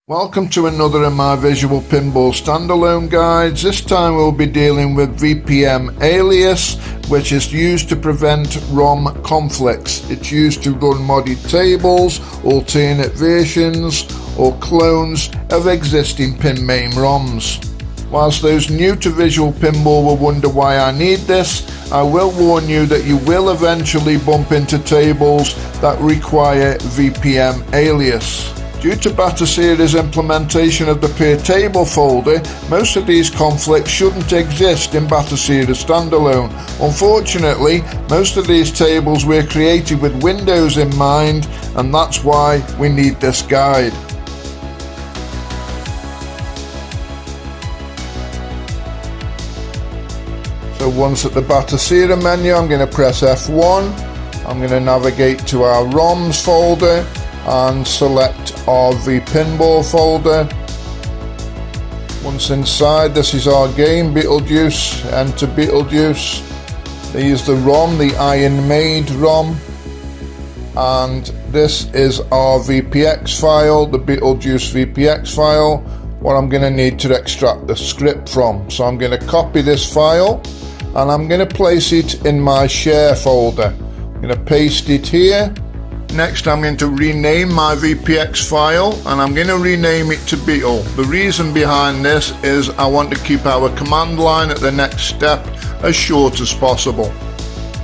Welcome to another of my Visual Pinball standalone guides. This time we'll be dealing with VPMalias, which is used to prevent ROM conflicts. It's used to run modded tables, alternate versions or clones of existing Pinmame ROMs. Whilst those new to Visual Pinball will wonder why I need this, I will warn you that you will eventually bump into tables that require VPMalias. Due to Batocera's implementation of the per table folder, most of these conflicts shouldn't exist in Batocera standalone. Unfortunately, most of these tables were created with Windows in mind, and that's why we need this guide. So once at the Batocera menu, I'm going to press F1. I'm going to navigate to our ROMs folder and select our Pinball folder. Once inside, this is our game, Beetlejuice. Enter Beetlejuice. Here's the ROM, the Iron Maid ROM, and this is our VPX file, the Beetlejuice VPX file, what I'm going to need to extract the script from. So I'm going to copy this file and I'm going to place it in my share folder. I'm going to paste it here. Next, I'm going to rename my VPX file and I'm going to rename it to Beetle. The reason behind this is I want to keep our command line at the next step as short as possible.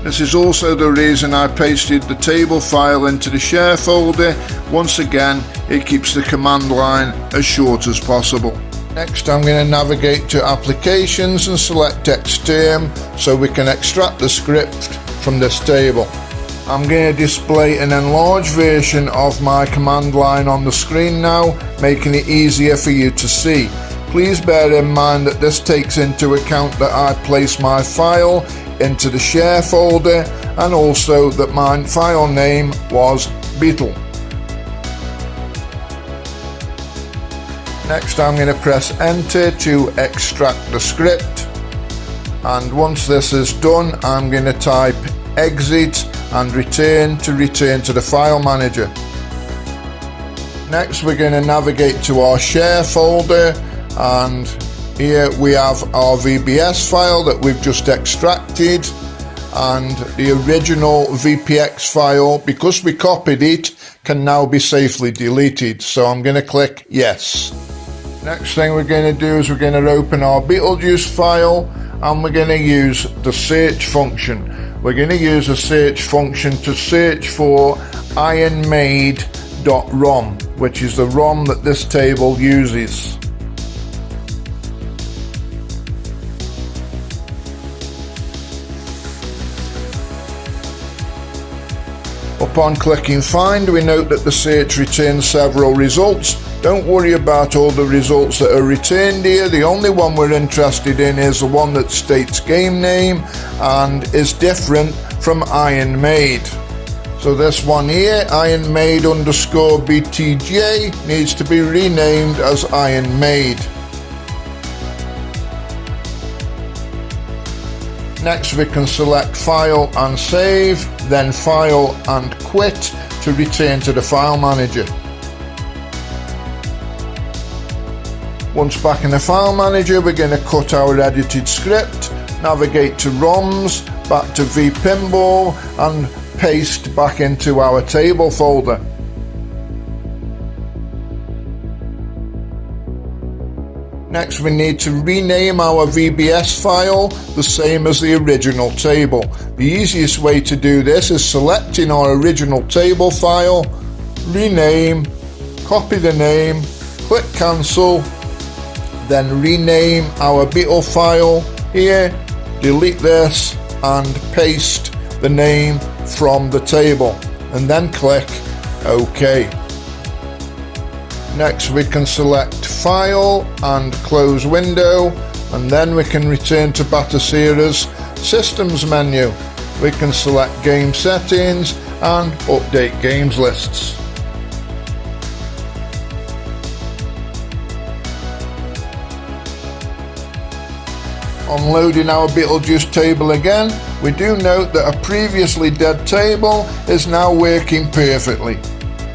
This is also the reason I pasted the table file into the share folder. Once again, it keeps the command line as short as possible. Next, I'm going to navigate to Applications and select Exterm so we can extract the script from this table. I'm going to display an enlarged version of my command line on the screen now, making it easier for you to see. Please bear in mind that this takes into account that I place my file into the share folder and also that my file name was Beetle. Next, I'm going to press enter to extract the script, and once this is done, I'm going to type exit and return to the file manager. Next, we're going to navigate to our share folder, and here we have our VBS file that we've just extracted, and the original VPX file, because we copied it, can now be safely deleted. So I'm going to click yes. Next thing we're going to do is we're going to open our Beetlejuice file and we're going to use the search function. We're going to use a search function to search for ironmaid.rom, which is the ROM that this table uses. Upon clicking find, we note that the search returns several results. Don't worry about all the results that are returned here. The only one we're interested in is the one that states game name and is different from Iron Maid. So this one here, Iron Maid underscore BTJ, needs to be renamed as Iron Maid. Next, we can select File and Save, then File and Quit to return to the file manager. Once back in the file manager, we're going to cut our edited script, navigate to ROMs, back to VPinball, and paste back into our table folder. Next, we need to rename our VBS file the same as the original table. The easiest way to do this is selecting our original table file, rename, copy the name, click cancel, then rename our Beetle file here, delete this and paste the name from the table and then click OK. Next, we can select File and Close Window, and then we can return to Batocera's Systems menu. We can select Game Settings and Update Games Lists. On loading our Beetlejuice table again, we do note that a previously dead table is now working perfectly.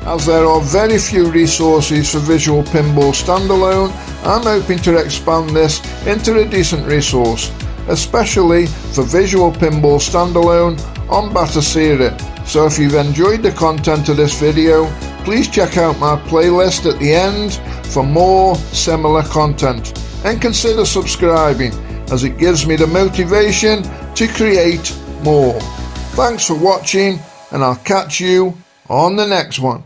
As there are very few resources for Visual Pinball standalone, I'm hoping to expand this into a decent resource, especially for Visual Pinball standalone on Batocera. So if you've enjoyed the content of this video, please check out my playlist at the end for more similar content, and consider subscribing as it gives me the motivation to create more. Thanks for watching, and I'll catch you on the next one.